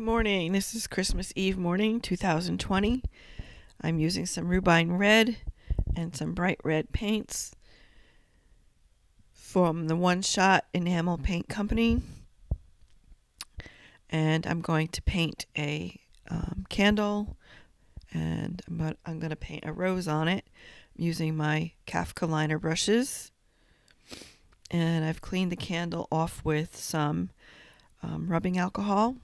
Good morning. This is Christmas Eve morning, 2020. I'm using some Rubine Red and some bright red paints from the One Shot Enamel Paint Company. And I'm going to paint a candle, and I'm going to paint a rose on it using my Kafka liner brushes. And I've cleaned the candle off with some rubbing alcohol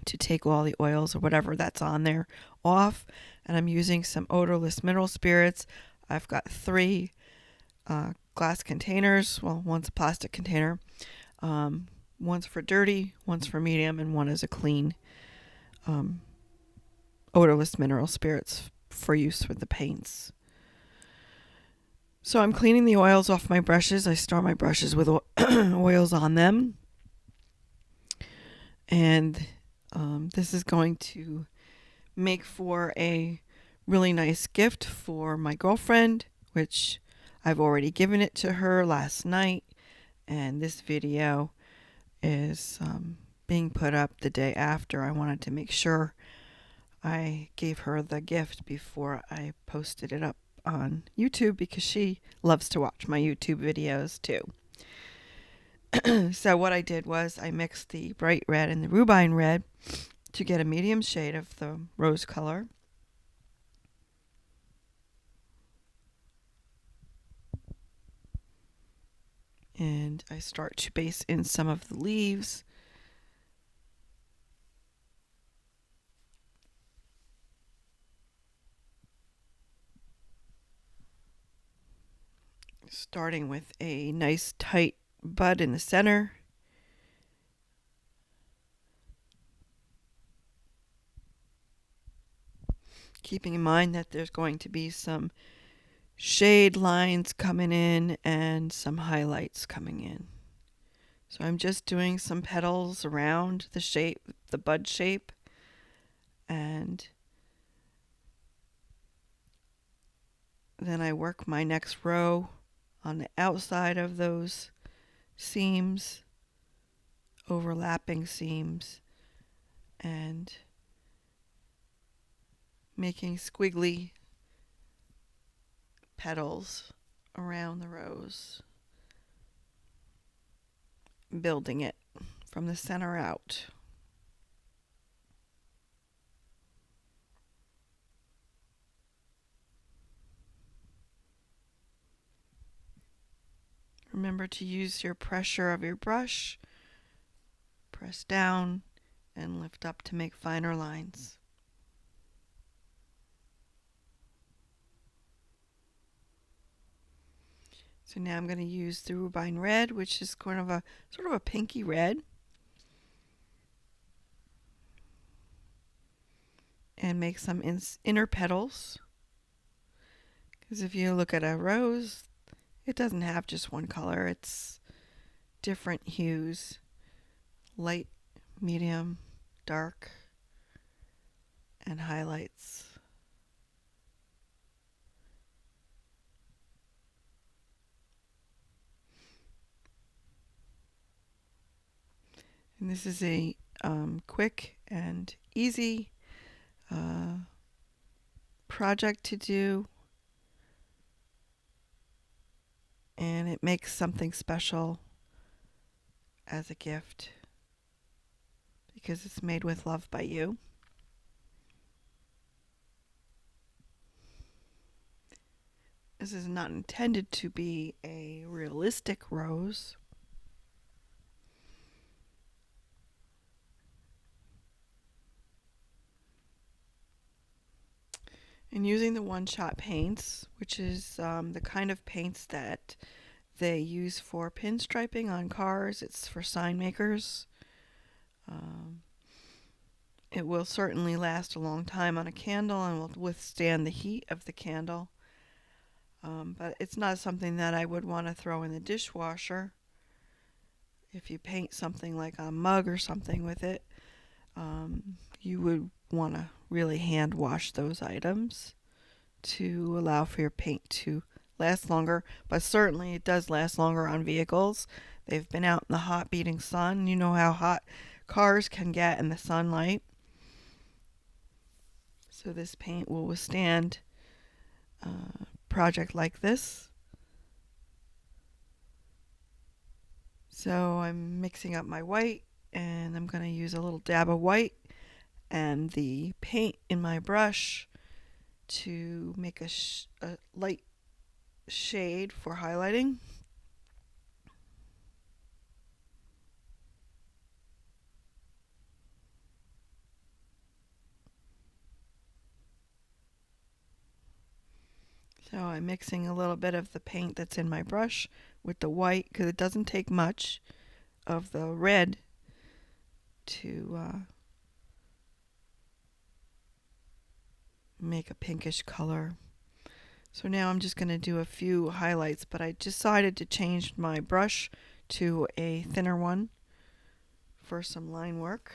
to take all the oils or whatever that's on there off. And I'm using some odorless mineral spirits. I've got 3 glass containers. Well, one's a plastic container. One's for dirty, one's for medium, and one is a clean odorless mineral spirits for use with the paints. So I'm cleaning the oils off my brushes. I store my brushes with oils on them. And this is going to make for a really nice gift for my girlfriend, which I've already given it to her last night. And this video is being put up the day after. I wanted to make sure I gave her the gift before I posted it up on YouTube, because she loves to watch my YouTube videos too. So what I did was I mixed the bright red and the Rubine Red to get a medium shade of the rose color. And I start to base in some of the leaves. Starting with a nice tight bud in the center. Keeping in mind that there's going to be some shade lines coming in and some highlights coming in. So I'm just doing some petals around the shape, the bud shape, and then I work my next row on the outside of those seams, overlapping seams, and making squiggly petals around the rose, building it from the center out. Remember to use your pressure of your brush. Press down and lift up to make finer lines. So now I'm going to use the Rubine Red, which is kind of a sort of a pinky red, and make some inner petals. Because if you look at a rose, it doesn't have just one color. It's different hues: light, medium, dark, and highlights. And this is a quick and easy project to do, and it makes something special as a gift because it's made with love by you. This is not intended to be a realistic rose. And using the one-shot paints, which is the kind of paints that they use for pinstriping on cars. It's for sign makers. It will certainly last a long time on a candle and will withstand the heat of the candle. But it's not something that I would want to throw in the dishwasher. If you paint something like a mug or something with it, you would want to really hand wash those items to allow for your paint to last longer. But certainly it does last longer on vehicles. They've been out in the hot beating sun. You know how hot cars can get in the sunlight. So this paint will withstand a project like this. So I'm mixing up my white, and I'm going to use a little dab of white and the paint in my brush to make a light shade for highlighting. So I'm mixing a little bit of the paint that's in my brush with the white, because it doesn't take much of the red to make a pinkish color. So now I'm just going to do a few highlights, but I decided to change my brush to a thinner one for some line work.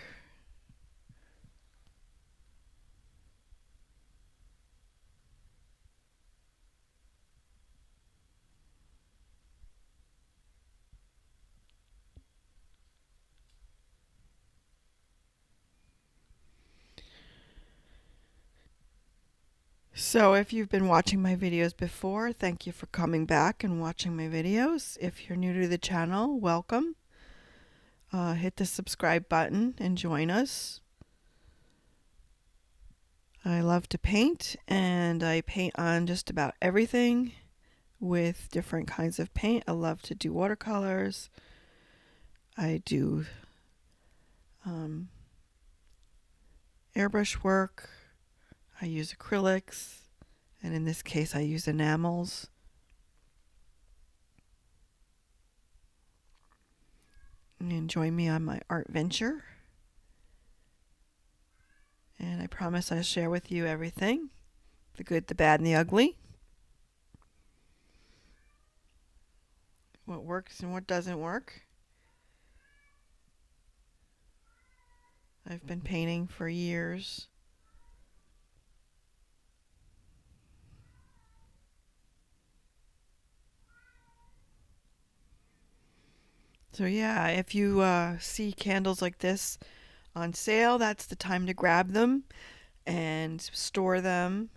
So if you've been watching my videos before, thank you for coming back and watching my videos. If you're new to the channel, welcome. Hit the subscribe button and join us. I love to paint, and I paint on just about everything with different kinds of paint. I love to do watercolors. I do airbrush work. I use acrylics, and in this case I use enamels. And join me on my art venture. And I promise I'll share with you everything, the good, the bad, and the ugly. What works and what doesn't work. I've been painting for years. So yeah, if you see candles like this on sale, that's the time to grab them and store them.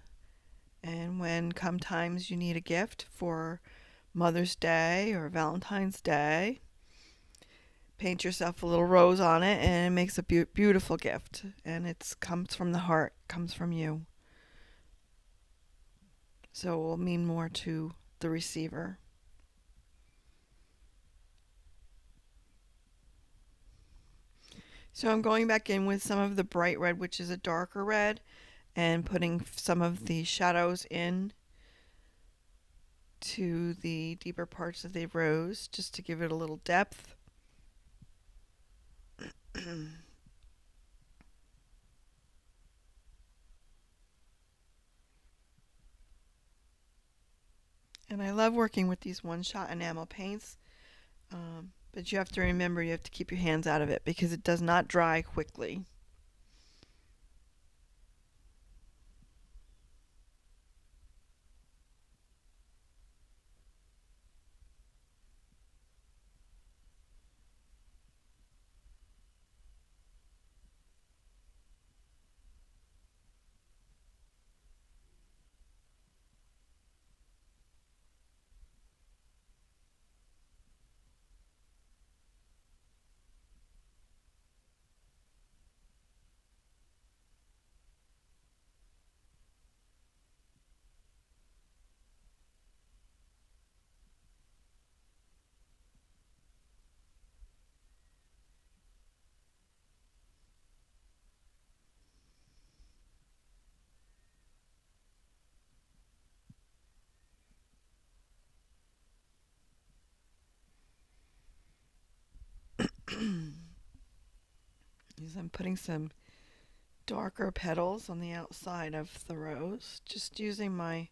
And when come times you need a gift for Mother's Day or Valentine's Day, paint yourself a little rose on it, and it makes a beautiful gift. And it comes from the heart, comes from you. So it will mean more to the receiver. So I'm going back in with some of the bright red, which is a darker red, and putting some of the shadows in to the deeper parts of the rose, just to give it a little depth. And I love working with these one-shot enamel paints, but you have to remember you have to keep your hands out of it because it does not dry quickly. I'm putting some darker petals on the outside of the rose, just using my,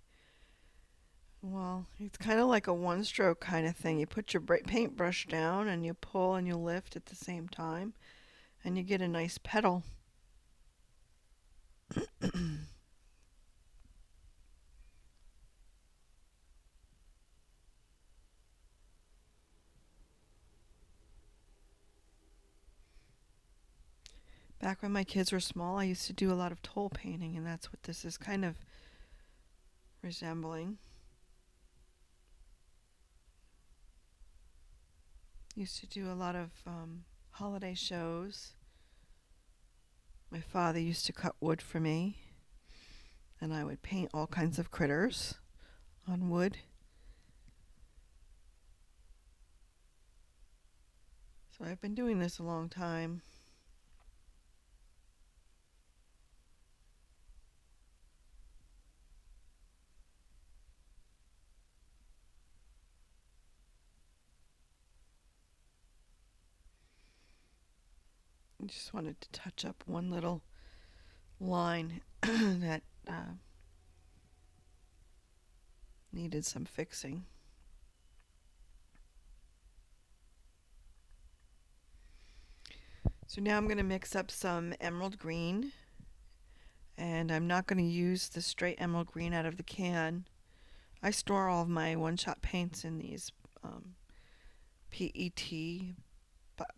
well, it's kind of like a one-stroke kind of thing. You put your paintbrush down and you pull and you lift at the same time, and you get a nice petal. Back when my kids were small, I used to do a lot of toll painting, and that's what this is kind of resembling. Used to do a lot of holiday shows. My father used to cut wood for me, and I would paint all kinds of critters on wood. So I've been doing this a long time. I just wanted to touch up one little line that needed some fixing. So now I'm going to mix up some emerald green, and I'm not going to use the straight emerald green out of the can. I store all of my one-shot paints in these PET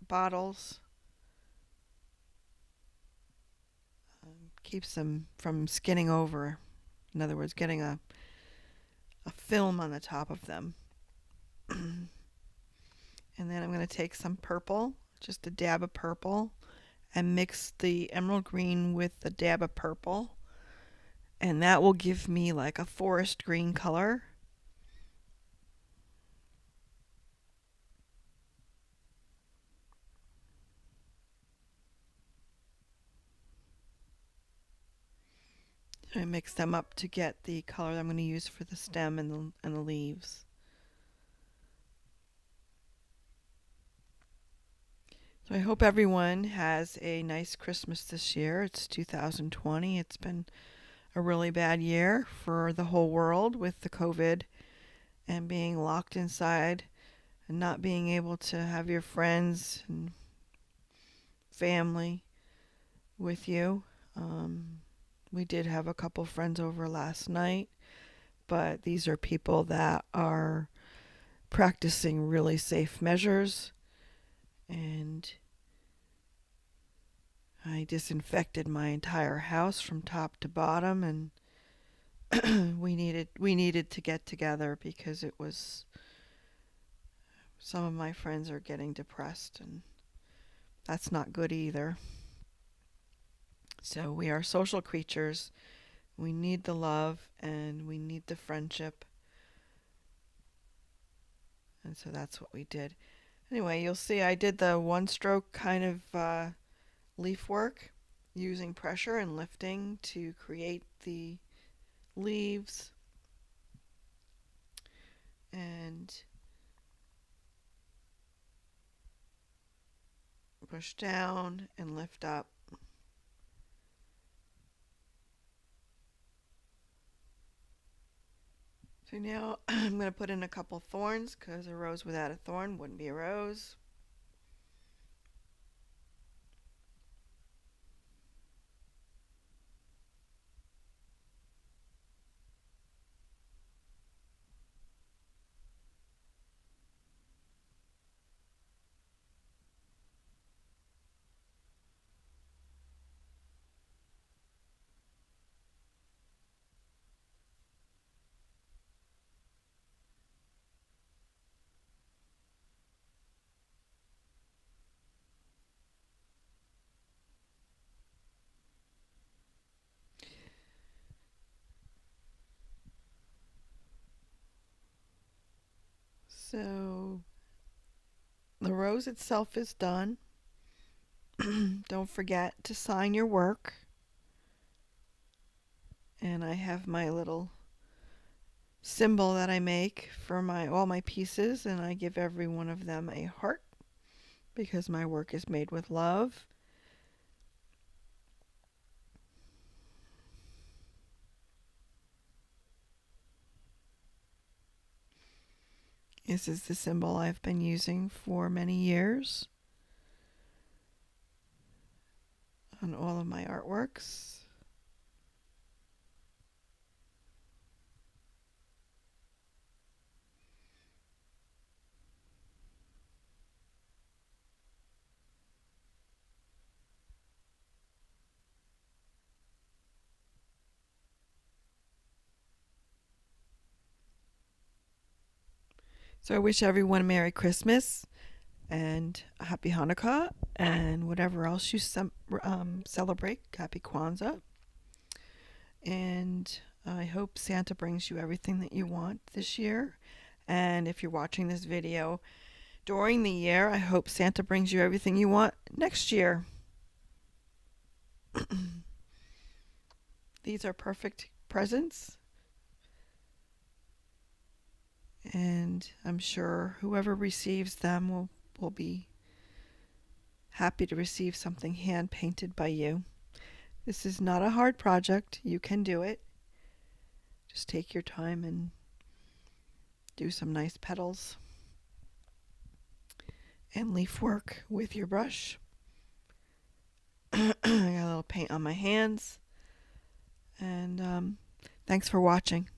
bottles. Keeps them from skinning over. In other words, getting a film on the top of them. And then I'm going to take some purple, just a dab of purple, and mix the emerald green with the dab of purple. And that will give me like a forest green color. I mix them up to get the color I'm going to use for the stem and the leaves. So I hope everyone has a nice Christmas this year. It's 2020. It's been a really bad year for the whole world with the COVID and being locked inside and not being able to have your friends and family with you. We did have a couple friends over last night, but these are people that are practicing really safe measures, and I disinfected my entire house from top to bottom, and we needed to get together because it was some of my friends are getting depressed, and that's not good either. So we are social creatures. We need the love and we need the friendship. And so that's what we did. Anyway, you'll see I did the one stroke kind of leaf work using pressure and lifting to create the leaves. And push down and lift up. So now I'm going to put in a couple thorns because a rose without a thorn wouldn't be a rose. So the rose itself is done. Don't forget to sign your work. And I have my little symbol that I make for all my pieces, and I give every one of them a heart because my work is made with love. This is the symbol I've been using for many years on all of my artworks. So I wish everyone a Merry Christmas and a Happy Hanukkah and whatever else you celebrate. Happy Kwanzaa. And I hope Santa brings you everything that you want this year. And if you're watching this video during the year, I hope Santa brings you everything you want next year. These are perfect presents. And I'm sure whoever receives them will be happy to receive something hand painted by you. This is not a hard project. You can do it. Just take your time and do some nice petals and leaf work with your brush. I got a little paint on my hands. And thanks for watching.